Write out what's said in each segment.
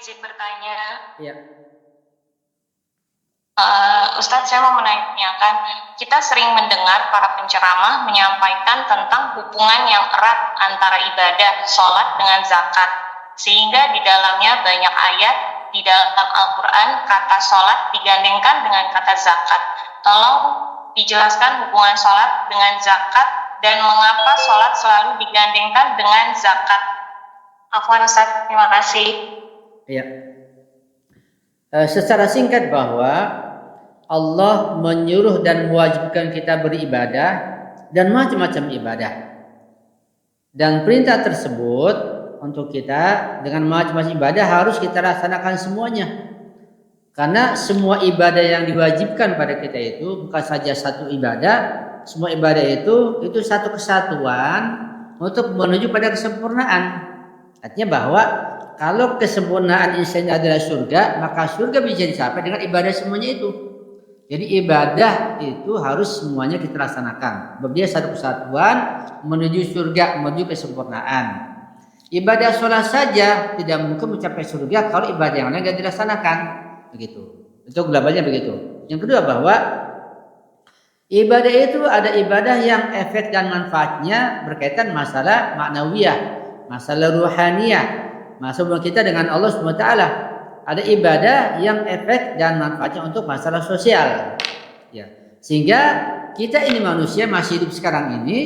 izin bertanya. Iya. Ustadz, saya mau menanyakan, kita sering mendengar para penceramah menyampaikan tentang hubungan yang erat antara ibadah sholat dengan zakat, sehingga di dalamnya banyak ayat di dalam Al-Quran kata sholat digandengkan dengan kata zakat. Tolong dijelaskan hubungan sholat dengan zakat dan mengapa sholat selalu digandengkan dengan zakat. Afwan Ustadz, terima kasih. Iya. Secara singkat bahwa Allah menyuruh dan mewajibkan kita beribadah dan macam-macam ibadah. Dan perintah tersebut untuk kita dengan macam-macam ibadah harus kita laksanakan semuanya. Karena semua ibadah yang diwajibkan pada kita itu bukan saja satu ibadah, semua ibadah itu satu kesatuan untuk menuju pada kesempurnaan. Artinya bahwa kalau kesempurnaan insan adalah surga, maka surga bisa dicapai dengan ibadah semuanya itu. Jadi ibadah itu harus semuanya kita laksanakan. Dia satu kesatuan menuju surga, menuju kesempurnaan. Ibadah sholat saja tidak mungkin mencapai surga kalau ibadah yang lain tidak dilaksanakan. Begitu. Itu globalnya begitu. Yang kedua bahwa ibadah itu ada ibadah yang efek dan manfaatnya berkaitan masalah maknawiyah, masalah ruhaniyah, masalah kita dengan Allah SWT. Ada ibadah yang efek dan manfaatnya untuk masalah sosial. Ya. Sehingga kita ini manusia masih hidup sekarang ini,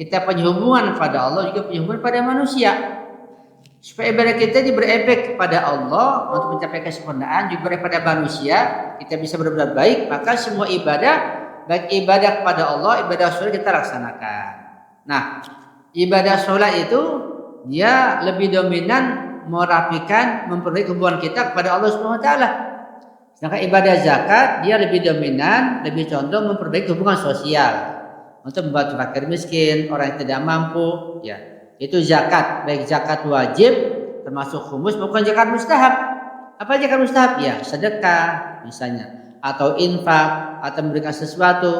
kita punya hubungan pada Allah juga punya hubungan pada manusia. Supaya ibadah kita ini berefek kepada Allah untuk mencapai kesempurnaan juga pada manusia, kita bisa berbuat baik, maka semua ibadah, baik ibadah kepada Allah, ibadah sholat kita laksanakan. Nah, ibadah sholat itu dia lebih dominan merapikan, memperbaiki hubungan kita kepada Allah Subhanahu wa taala. Sedangkan ibadah zakat dia lebih dominan, lebih condong memperbaiki hubungan sosial untuk membantu fakir miskin, orang yang tidak mampu, ya. Itu zakat, baik zakat wajib termasuk khumus maupun zakat mustahab. Apa zakat mustahab? Ya, sedekah misalnya, atau infak, atau memberikan sesuatu,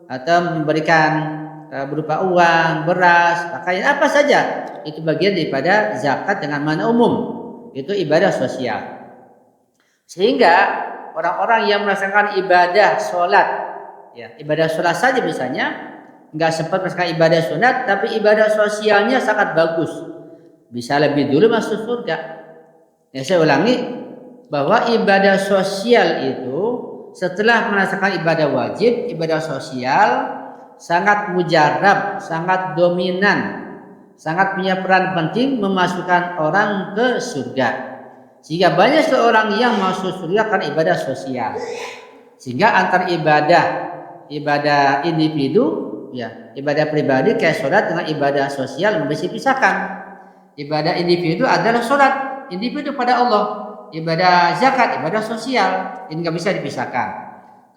atau memberikan berupa uang, beras, pakaian, apa saja. Itu bagian daripada zakat dengan makna umum. Itu ibadah sosial. Sehingga orang-orang yang melaksanakan ibadah sholat, ya ibadah sholat saja misalnya, nggak sempat melaksanakan ibadah sunat, tapi ibadah sosialnya sangat bagus, bisa lebih dulu masuk surga. Ya, saya ulangi bahwa ibadah sosial itu setelah melaksanakan ibadah wajib, ibadah sosial sangat mujarab, sangat dominan, sangat punya peran penting memasukkan orang ke surga. Sehingga banyak seorang yang masuk surga karena ibadah sosial. Sehingga antar ibadah individu, ya ibadah pribadi kayak sholat dengan ibadah sosial nggak bisa dipisahkan. Ibadah individu adalah sholat individu pada Allah. Ibadah zakat, ibadah sosial, ini nggak bisa dipisahkan.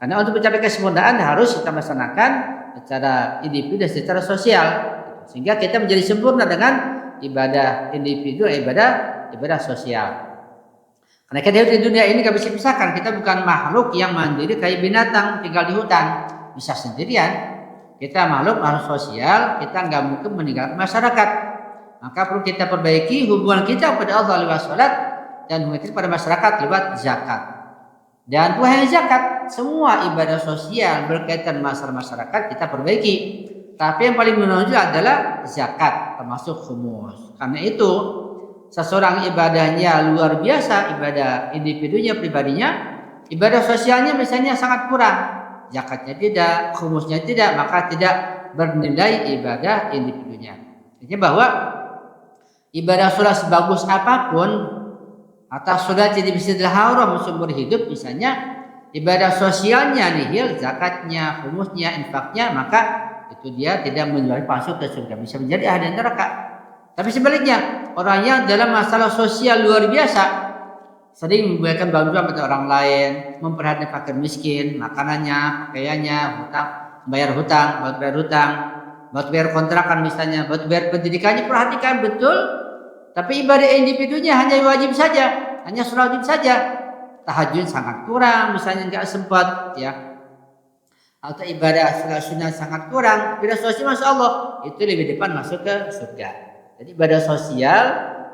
Karena untuk mencapai kesempurnaan harus kita laksanakan secara individu dan secara sosial, sehingga kita menjadi sempurna dengan ibadah individu, ibadah sosial. Karena kita hidup di dunia ini nggak bisa dipisahkan. Kita bukan makhluk yang mandiri kayak binatang tinggal di hutan bisa sendirian. Kita makhluk sosial, kita nggak mungkin meninggalkan masyarakat. Maka perlu kita perbaiki hubungan kita kepada Allah lewat sholat dan hubungan kita pada masyarakat lewat zakat. Dan bukan hanya zakat, semua ibadah sosial berkaitan masalah masyarakat kita perbaiki. Tapi yang paling menonjol adalah zakat, termasuk khumus. Karena itu, seseorang ibadahnya luar biasa, ibadah individunya, pribadinya, ibadah sosialnya misalnya sangat kurang, zakatnya tidak, khumusnya tidak, maka tidak bernilai ibadah individunya. Artinya bahwa ibadah sholat sebagus apapun, atau sholat jadi Masjidil Haram seumur hidup misalnya, ibadah sosialnya nihil, zakatnya, khumusnya, infaknya, maka itu dia tidak menjual masuk ke surga, bisa menjadi ahli neraka. Tapi sebaliknya, orang yang dalam masalah sosial luar biasa, sering memberikan bantuan pada orang lain, memperhatikan fakir miskin, makanannya, pakaiannya, bayar hutang, buat bayar kontrakan misalnya, buat bayar pendidikannya, perhatikan betul. Tapi ibadah individunya hanya wajib saja, hanya sholat wajib saja. Tahajud sangat kurang, misalnya nggak sempat, ya. Atau ibadah sholat sunat sangat kurang, ibadah sosial masya Allah itu lebih depan masuk ke surga. Jadi ibadah sosial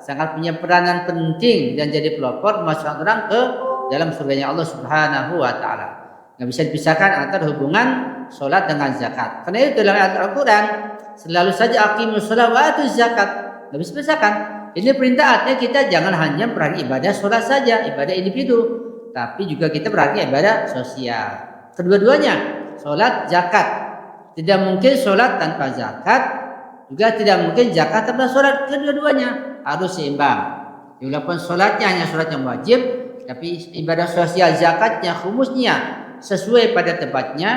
sangat punya peranan penting dan jadi pelopor memasukkan orang ke dalam surganya Allah Subhanahu wa taala. Nggak bisa dipisahkan antara hubungan sholat dengan zakat. Karena itu dalam ayat Al-Quran selalu saja aqimus sholat wa atuz zakat. Nggak bisa dipisahkan. Ini perintah artinya kita jangan hanya berarti ibadah sholat saja, ibadah individu, tapi juga kita berarti ibadah sosial. Kedua-duanya, sholat, zakat. Tidak mungkin sholat tanpa zakat, juga tidak mungkin zakat tanpa sholat. Kedua-duanya harus seimbang. Walaupun sholatnya hanya sholat yang wajib, tapi ibadah sosial, zakatnya, khumusnya sesuai pada tempatnya,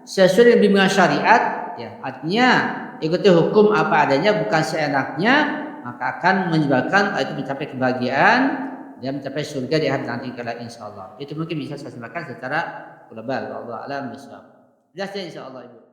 sesuai dengan bimbingan syariat, ya artinya ikuti hukum apa adanya, bukan seenaknya, maka akan menyebabkan itu mencapai kebahagiaan dan mencapai surga di hari nanti kala insyaallah. Itu mungkin bisa saya sampaikan secara global. Wallahu a'lam bishawab. Jelas ya insyaallah Ibu.